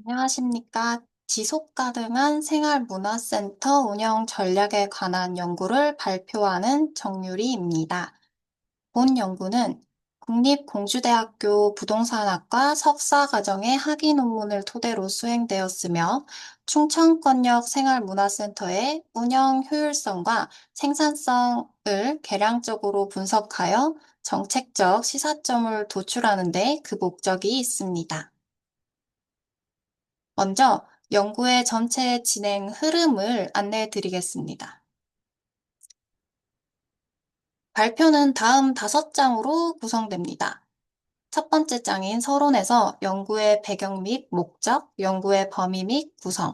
안녕하십니까. 지속 가능한 생활문화센터 운영 전략에 관한 연구를 발표하는 정유리입니다. 본 연구는 국립공주대학교 부동산학과 석사과정의 학위 논문을 토대로 수행되었으며, 충청권역 생활문화센터의 운영 효율성과 생산성을 계량적으로 분석하여 정책적 시사점을 도출하는 데 그 목적이 있습니다. 먼저 연구의 전체 진행 흐름을 안내해 드리겠습니다. 발표는 다음 5장으로 구성됩니다. 첫 번째 장인 서론에서 연구의 배경 및 목적, 연구의 범위 및 구성을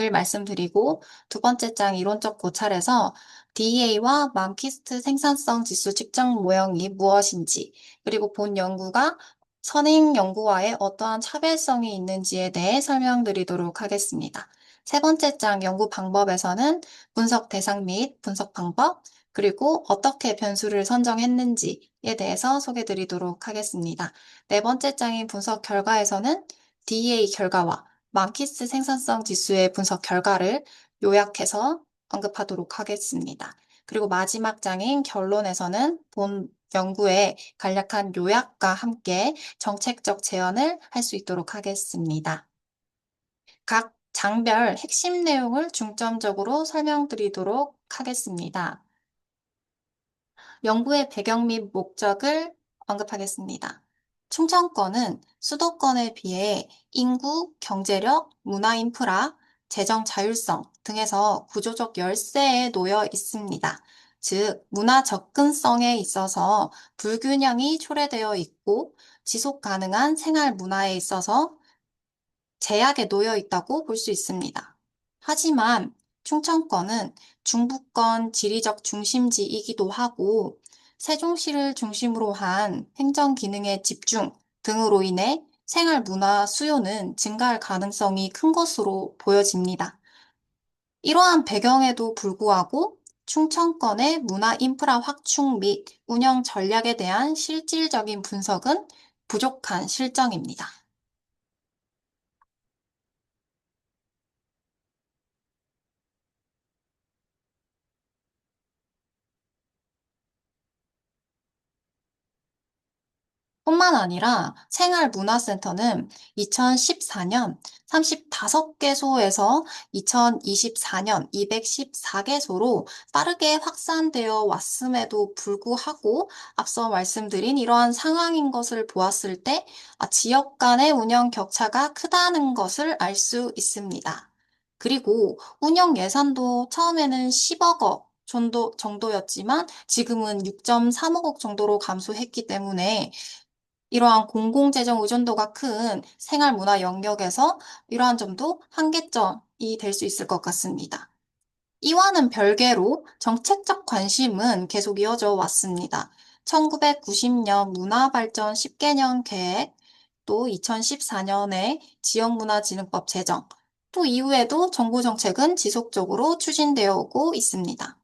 말씀드리고, 두 번째 장 이론적 고찰에서 DEA와 만키스트 생산성 지수 측정 모형이 무엇인지, 그리고 본 연구가 선행 연구와의 어떠한 차별성이 있는지에 대해 설명드리도록 하겠습니다. 세 번째 장 연구 방법에서는 분석 대상 및 분석 방법, 그리고 어떻게 변수를 선정했는지에 대해서 소개드리도록 하겠습니다. 네 번째 장인 분석 결과에서는 DEA 결과와 만키스 생산성 지수의 분석 결과를 요약해서 언급하도록 하겠습니다. 그리고 마지막 장인 결론에서는 본 연구의 간략한 요약과 함께 정책적 제언을 할 수 있도록 하겠습니다. 각 장별 핵심 내용을 중점적으로 설명드리도록 하겠습니다. 연구의 배경 및 목적을 언급하겠습니다. 충청권은 수도권에 비해 인구, 경제력, 문화 인프라, 재정 자율성 등에서 구조적 열세에 놓여 있습니다. 즉, 문화 접근성에 있어서 불균형이 초래되어 있고, 지속 가능한 생활 문화에 있어서 제약에 놓여 있다고 볼 수 있습니다. 하지만 충청권은 중부권 지리적 중심지이기도 하고, 세종시를 중심으로 한 행정 기능의 집중 등으로 인해 생활 문화 수요는 증가할 가능성이 큰 것으로 보여집니다. 이러한 배경에도 불구하고 충청권의 문화 인프라 확충 및 운영 전략에 대한 실질적인 분석은 부족한 실정입니다. 뿐만 아니라 생활문화센터는 2014년 35개소에서 2024년 214개소로 빠르게 확산되어 왔음에도 불구하고, 앞서 말씀드린 이러한 상황인 것을 보았을 때 지역 간의 운영 격차가 크다는 것을 알 수 있습니다. 그리고 운영 예산도 처음에는 10억 원 정도였지만 지금은 6.3억 원 정도로 감소했기 때문에, 이러한 공공재정 의존도가 큰 생활문화 영역에서 이러한 점도 한계점이 될 수 있을 것 같습니다. 이와는 별개로 정책적 관심은 계속 이어져 왔습니다. 1990년 문화발전 10개년 계획, 또 2014년에 지역문화진흥법 제정, 또 이후에도 정부 정책은 지속적으로 추진되어 오고 있습니다.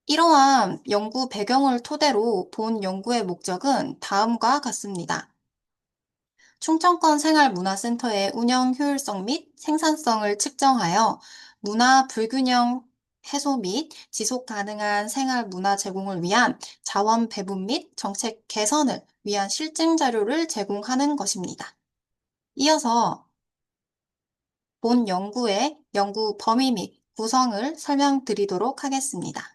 이러한 연구 배경을 토대로 본 연구의 목적은 다음과 같습니다. 충청권 생활문화센터의 운영 효율성 및 생산성을 측정하여 문화 불균형 해소 및 지속 가능한 생활 문화 제공을 위한 자원 배분 및 정책 개선을 위한 실증 자료를 제공하는 것입니다. 이어서 본 연구의 연구 범위 및 구성을 설명드리도록 하겠습니다.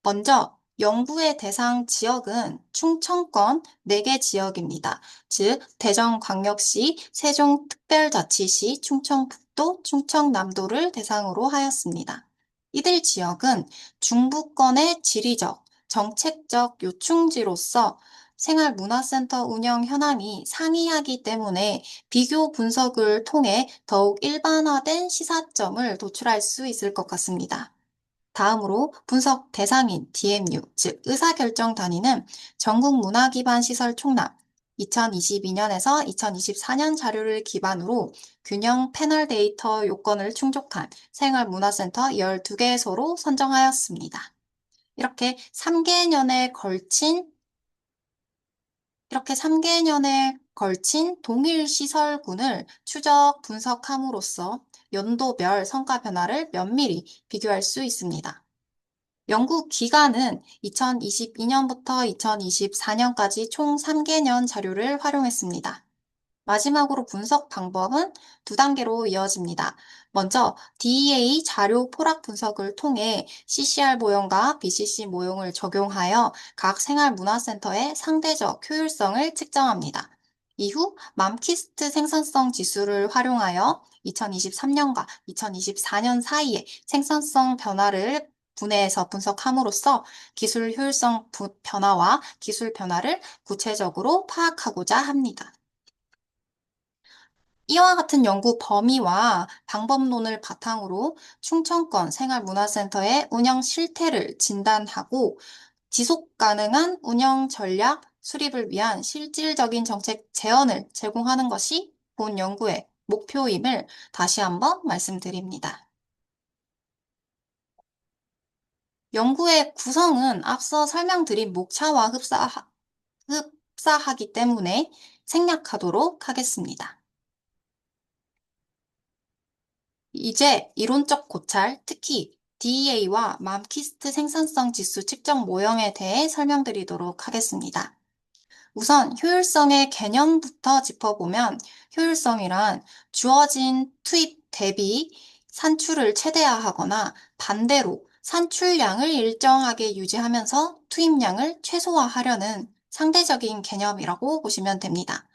먼저 연구의 대상 지역은 충청권 4개 지역입니다. 즉, 대전광역시, 세종특별자치시, 충청북도, 충청남도를 대상으로 하였습니다. 이들 지역은 중부권의 지리적, 정책적 요충지로서 생활문화센터 운영 현황이 상이하기 때문에 비교 분석을 통해 더욱 일반화된 시사점을 도출할 수 있을 것 같습니다. 다음으로 분석 대상인 DMU, 즉 의사결정 단위는 전국 문화 기반 시설 총람 2022년에서 2024년 자료를 기반으로 균형 패널 데이터 요건을 충족한 생활문화센터 12개소로 선정하였습니다. 이렇게 3개년에 걸친 동일 시설군을 추적 분석함으로써 연도별 성과 변화를 면밀히 비교할 수 있습니다. 연구 기간은 2022년부터 2024년까지 총 3개년 자료를 활용했습니다. 마지막으로 분석 방법은 두 단계로 이어집니다. 먼저 DEA 자료 포락 분석을 통해 CCR 모형과 BCC 모형을 적용하여 각 생활문화센터의 상대적 효율성을 측정합니다. 이후 맘키스트 생산성 지수를 활용하여 2023년과 2024년 사이에 생산성 변화를 분해해서 분석함으로써 기술 효율성 변화와 기술 변화를 구체적으로 파악하고자 합니다. 이와 같은 연구 범위와 방법론을 바탕으로 충청권 생활문화센터의 운영 실태를 진단하고 지속 가능한 운영 전략 수립을 위한 실질적인 정책 제언을 제공하는 것이 본 연구의 목표임을 다시 한번 말씀드립니다. 연구의 구성은 앞서 설명드린 목차와 흡사하기 때문에 생략하도록 하겠습니다. 이제 이론적 고찰, 특히 DEA와 맘키스트 생산성 지수 측정 모형에 대해 설명드리도록 하겠습니다. 우선 효율성의 개념부터 짚어보면 효율성이란 주어진 투입 대비 산출을 최대화하거나 반대로 산출량을 일정하게 유지하면서 투입량을 최소화하려는 상대적인 개념이라고 보시면 됩니다.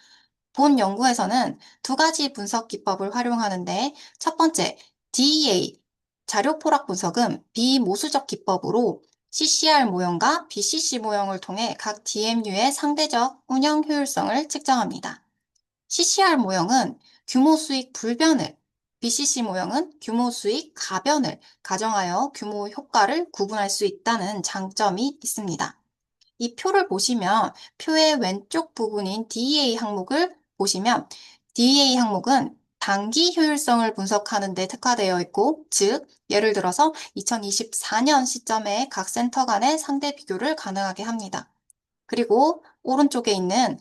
본 연구에서는 두 가지 분석 기법을 활용하는데 첫 번째, DEA, 자료 포락 분석은 비모수적 기법으로 CCR 모형과 BCC 모형을 통해 각 DMU의 상대적 운영 효율성을 측정합니다. CCR 모형은 규모 수익 불변을, BCC 모형은 규모 수익 가변을 가정하여 규모 효과를 구분할 수 있다는 장점이 있습니다. 이 표를 보시면 표의 왼쪽 부분인 DEA 항목을 보시면 DEA 항목은 단기 효율성을 분석하는 데 특화되어 있고, 즉, 예를 들어서 2024년 시점에 각 센터 간의 상대 비교를 가능하게 합니다. 그리고 오른쪽에 있는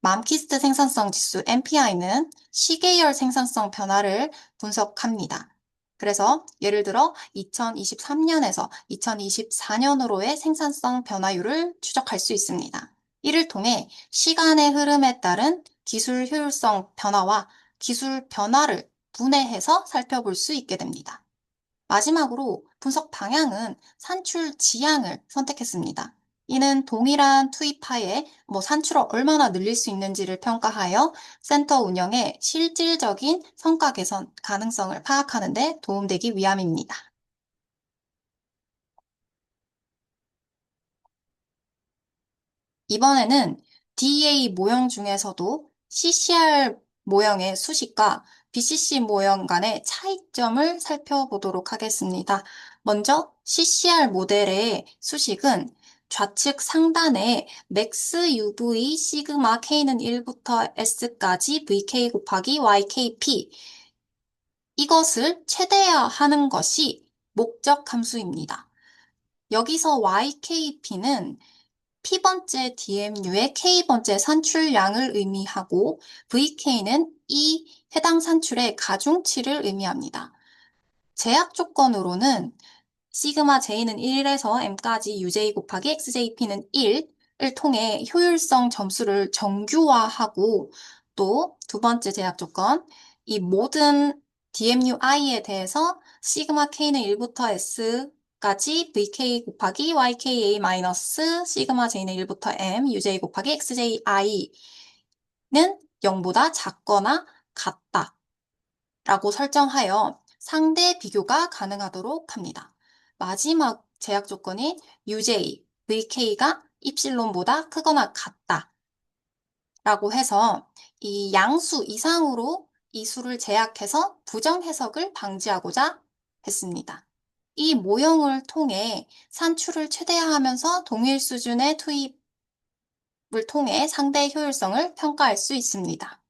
맘키스트 생산성 지수 MPI는 시계열 생산성 변화를 분석합니다. 그래서 예를 들어 2023년에서 2024년으로의 생산성 변화율을 추적할 수 있습니다. 이를 통해 시간의 흐름에 따른 기술 효율성 변화와 기술 변화를 분해해서 살펴볼 수 있게 됩니다. 마지막으로 분석 방향은 산출 지향을 선택했습니다. 이는 동일한 투입하에 산출을 얼마나 늘릴 수 있는지를 평가하여 센터 운영의 실질적인 성과 개선 가능성을 파악하는 데 도움되기 위함입니다. 이번에는 DA 모형 중에서도 CCR 모형의 수식과 BCC 모형 간의 차이점을 살펴보도록 하겠습니다. 먼저 CCR 모델의 수식은 좌측 상단에 맥스 UV 시그마 K는 1부터 S까지 VK 곱하기 YKP 이것을 최대화하는 것이 목적 함수입니다. 여기서 YKP는 P번째 DMU의 K번째 산출량을 의미하고 VK는 이 해당 산출의 가중치를 의미합니다. 제약 조건으로는 시그마 J는 1에서 M까지 UJ 곱하기 XJP는 1을 통해 효율성 점수를 정규화하고 또 두 번째 제약 조건, 이 모든 DMUI에 대해서 시그마 K는 1부터 S까지 VK 곱하기 YKA 마이너스 시그마 J는 1부터 M, UJ 곱하기 XJI는 0보다 작거나 같다 라고 설정하여 상대 비교가 가능하도록 합니다. 마지막 제약 조건인 UJ, VK가 입실론보다 크거나 같다 라고 해서 이 양수 이상으로 이 수를 제약해서 부정 해석을 방지하고자 했습니다. 이 모형을 통해 산출을 최대화하면서 동일 수준의 투입을 통해 상대 효율성을 평가할 수 있습니다.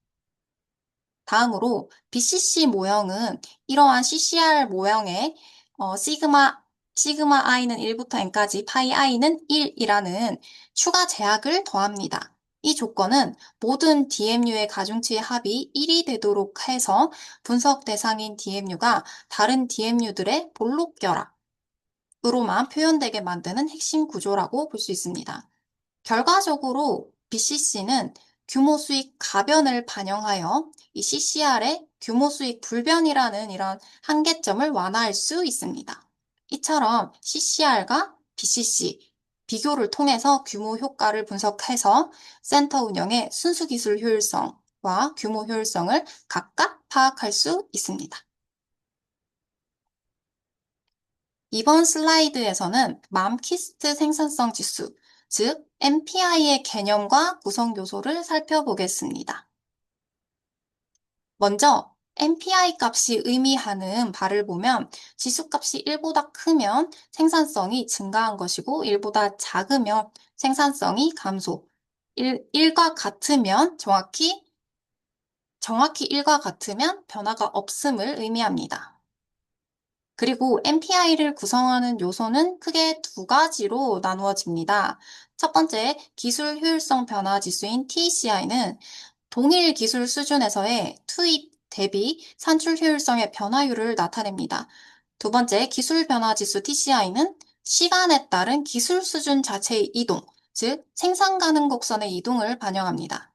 다음으로 BCC 모형은 이러한 CCR 모형에 시그마 i는 1부터 n까지 파이 i는 1이라는 추가 제약을 더합니다. 이 조건은 모든 DMU의 가중치의 합이 1이 되도록 해서 분석 대상인 DMU가 다른 DMU들의 볼록 결합으로만 표현되게 만드는 핵심 구조라고 볼 수 있습니다. 결과적으로 BCC는 규모 수익 가변을 반영하여 이 CCR의 규모 수익 불변이라는 이런 한계점을 완화할 수 있습니다. 이처럼 CCR과 BCC 비교를 통해서 규모 효과를 분석해서 센터 운영의 순수 기술 효율성과 규모 효율성을 각각 파악할 수 있습니다. 이번 슬라이드에서는 맘키스트 생산성 지수, 즉 MPI의 개념과 구성 요소를 살펴보겠습니다. 먼저 MPI 값이 의미하는 바를 보면 지수값이 1보다 크면 생산성이 증가한 것이고 1보다 작으면 생산성이 감소. 1과 같으면 정확히 1과 같으면 변화가 없음을 의미합니다. 그리고 MPI를 구성하는 요소는 크게 두 가지로 나누어집니다. 첫 번째, 기술 효율성 변화 지수인 TCI는 동일 기술 수준에서의 투입 대비 산출 효율성의 변화율을 나타냅니다. 두 번째, 기술 변화 지수 TCI는 시간에 따른 기술 수준 자체의 이동, 즉 생산 가능 곡선의 이동을 반영합니다.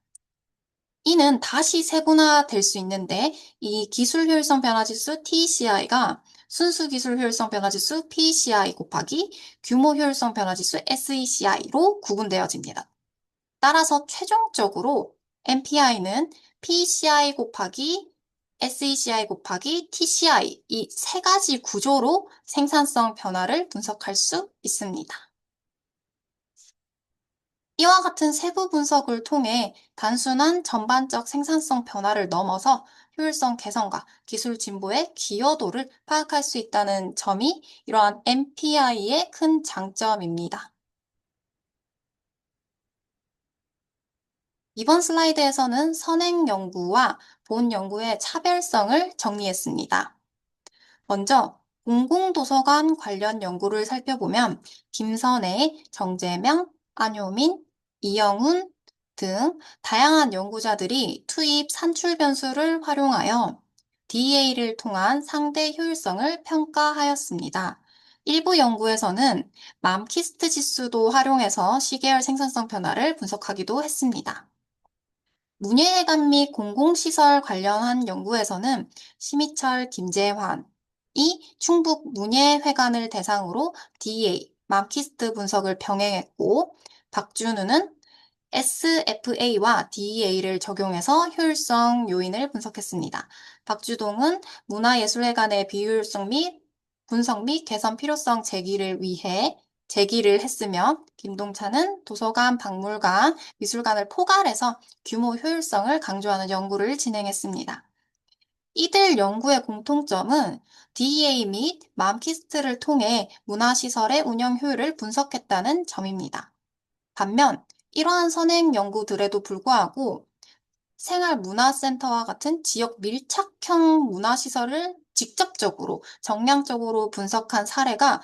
이는 다시 세분화될 수 있는데 이 기술 효율성 변화 지수 TCI가 순수 기술 효율성 변화 지수 PCI 곱하기 규모 효율성 변화 지수 SECI로 구분되어집니다. 따라서 최종적으로 MPI는 PCI 곱하기 SECI 곱하기 TCI 이 세 가지 구조로 생산성 변화를 분석할 수 있습니다. 이와 같은 세부 분석을 통해 단순한 전반적 생산성 변화를 넘어서 효율성 개선과 기술 진보의 기여도를 파악할 수 있다는 점이 이러한 MPI의 큰 장점입니다. 이번 슬라이드에서는 선행 연구와 본 연구의 차별성을 정리했습니다. 먼저 공공도서관 관련 연구를 살펴보면 김선혜, 정재명, 안효민, 이영훈 등 다양한 연구자들이 투입 산출 변수를 활용하여 DA를 통한 상대 효율성을 평가하였습니다. 일부 연구에서는 맘키스트 지수도 활용해서 시계열 생산성 변화를 분석하기도 했습니다. 문예회관 및 공공시설 관련한 연구에서는 심희철, 김재환이 충북 문예회관을 대상으로 DA, 맘키스트 분석을 병행했고, 박준우는 SFA와 DEA를 적용해서 효율성 요인을 분석했습니다. 박주동은 문화예술회관의 비효율성 및 분석 및 개선 필요성 제기를 위해 제기를 했으며, 김동찬은 도서관, 박물관, 미술관을 포괄해서 규모 효율성을 강조하는 연구를 진행했습니다. 이들 연구의 공통점은 DEA 및 맘키스트를 통해 문화시설의 운영 효율을 분석했다는 점입니다. 반면 이러한 선행 연구들에도 불구하고 생활문화센터와 같은 지역 밀착형 문화시설을 직접적으로 정량적으로 분석한 사례가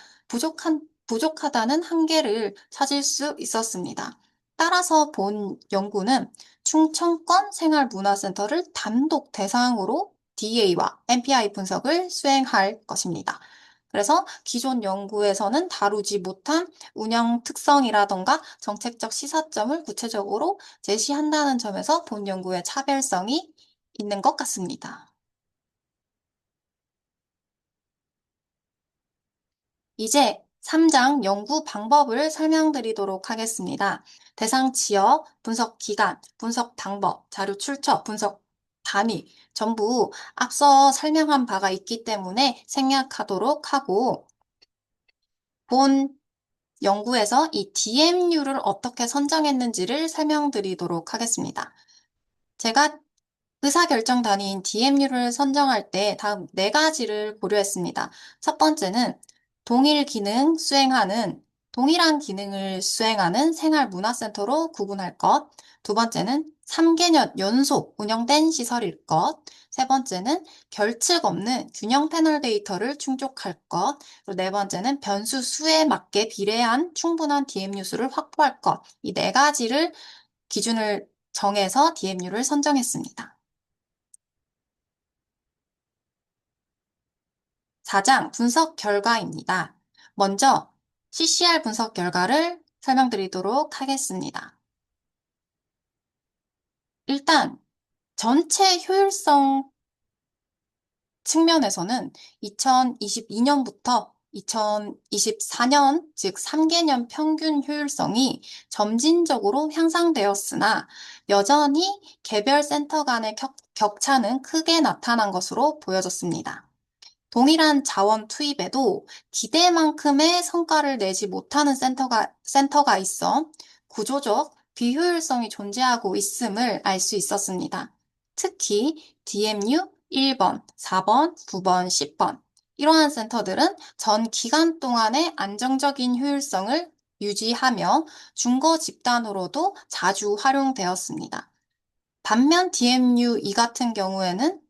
부족하다는 한계를 찾을 수 있었습니다. 따라서 본 연구는 충청권 생활문화센터를 단독 대상으로 DA와 MPI 분석을 수행할 것입니다. 그래서 기존 연구에서는 다루지 못한 운영 특성이라던가 정책적 시사점을 구체적으로 제시한다는 점에서 본 연구의 차별성이 있는 것 같습니다. 이제 3장 연구 방법을 설명드리도록 하겠습니다. 대상 지역, 분석 기간, 분석 방법, 자료 출처, 분석 단위 전부 앞서 설명한 바가 있기 때문에 생략하도록 하고 본 연구에서 이 DMU를 어떻게 선정했는지를 설명드리도록 하겠습니다. 제가 의사결정 단위인 DMU를 선정할 때 다음 네 가지를 고려했습니다. 첫 번째는 동일한 기능을 수행하는 생활문화센터로 구분할 것. 두 번째는 3개년 연속 운영된 시설일 것. 세 번째는 결측 없는 균형 패널 데이터를 충족할 것. 그리고 네 번째는 변수 수에 맞게 비례한 충분한 DMU 수를 확보할 것. 이 네 가지를 기준을 정해서 DMU를 선정했습니다. 4장 분석 결과입니다. 먼저 CCR 분석 결과를 설명드리도록 하겠습니다. 일단 전체 효율성 측면에서는 2022년부터 2024년, 즉 3개년 평균 효율성이 점진적으로 향상되었으나 여전히 개별 센터 간의 격차는 크게 나타난 것으로 보여졌습니다. 동일한 자원 투입에도 기대만큼의 성과를 내지 못하는 센터가 있어 구조적 비효율성이 존재하고 있음을 알 수 있었습니다. 특히 DMU 1번, 4번, 9번, 10번 이러한 센터들은 전 기간 동안의 안정적인 효율성을 유지하며 중거 집단으로도 자주 활용되었습니다. 반면 DMU 2 같은 경우에는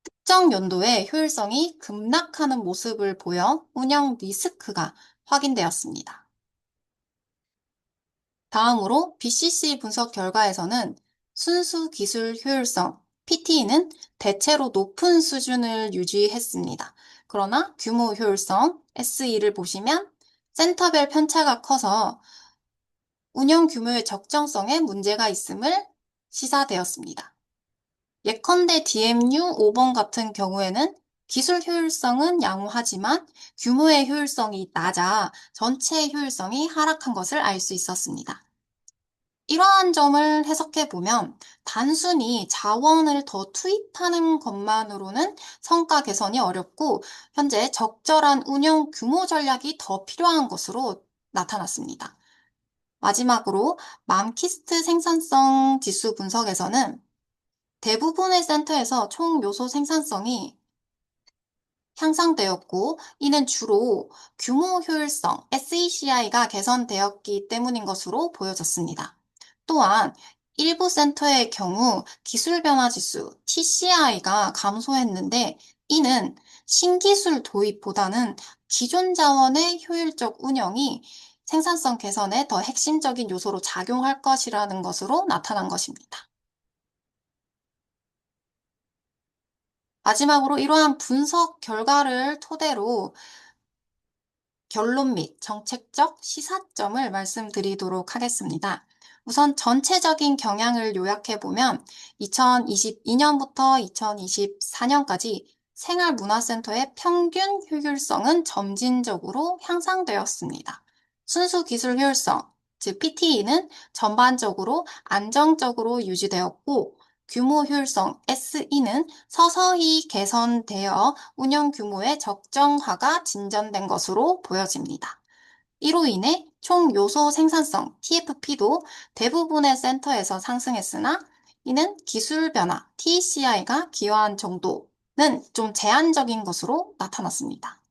특정 연도에 효율성이 급락하는 모습을 보여 운영 리스크가 확인되었습니다. 다음으로 BCC 분석 결과에서는 순수 기술 효율성, PT는 대체로 높은 수준을 유지했습니다. 그러나 규모 효율성, SE를 보시면 센터별 편차가 커서 운영 규모의 적정성에 문제가 있음을 시사되었습니다. 예컨대 DMU 5번 같은 경우에는 기술 효율성은 양호하지만 규모의 효율성이 낮아 전체 효율성이 하락한 것을 알 수 있었습니다. 이러한 점을 해석해 보면 단순히 자원을 더 투입하는 것만으로는 성과 개선이 어렵고 현재 적절한 운영 규모 전략이 더 필요한 것으로 나타났습니다. 마지막으로 맘키스트 생산성 지수 분석에서는 대부분의 센터에서 총 요소 생산성이 향상되었고, 이는 주로 규모 효율성 SECI가 개선되었기 때문인 것으로 보여졌습니다. 또한 일부 센터의 경우 기술 변화 지수 TCI가 감소했는데, 이는 신기술 도입보다는 기존 자원의 효율적 운영이 생산성 개선에 더 핵심적인 요소로 작용할 것이라는 것으로 나타난 것입니다. 마지막으로 이러한 분석 결과를 토대로 결론 및 정책적 시사점을 말씀드리도록 하겠습니다. 우선 전체적인 경향을 요약해보면 2022년부터 2024년까지 생활문화센터의 평균 효율성은 점진적으로 향상되었습니다. 순수 기술 효율성, 즉 PTE는 전반적으로 안정적으로 유지되었고 규모 효율성 SE는 서서히 개선되어 운영 규모의 적정화가 진전된 것으로 보여집니다. 이로 인해 총 요소 생산성 TFP도 대부분의 센터에서 상승했으나 이는 기술 변화 TCI가 기여한 정도는 좀 제한적인 것으로 나타났습니다.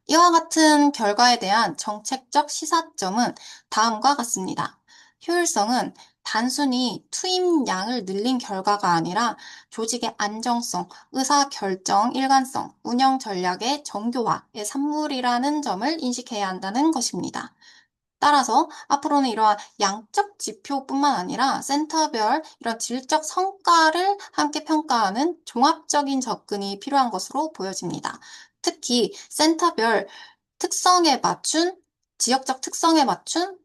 이와 같은 결과에 대한 정책적 시사점은 다음과 같습니다. 효율성은 단순히 투입량을 늘린 결과가 아니라 조직의 안정성, 의사결정 일관성, 운영 전략의 정교화의 산물이라는 점을 인식해야 한다는 것입니다. 따라서 앞으로는 이러한 양적 지표뿐만 아니라 센터별 이런 질적 성과를 함께 평가하는 종합적인 접근이 필요한 것으로 보여집니다. 특히 센터별 특성에 맞춘, 지역적 특성에 맞춘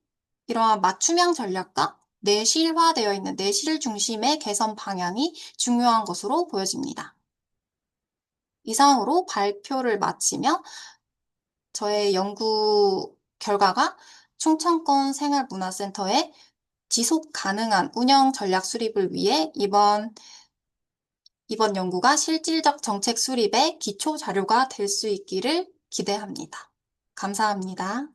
이러한 맞춤형 전략과 내실화되어 있는 내실 중심의 개선 방향이 중요한 것으로 보여집니다. 이상으로 발표를 마치며 저의 연구 결과가 충청권 생활문화센터의 지속 가능한 운영 전략 수립을 위해 이번 연구가 실질적 정책 수립의 기초 자료가 될 수 있기를 기대합니다. 감사합니다.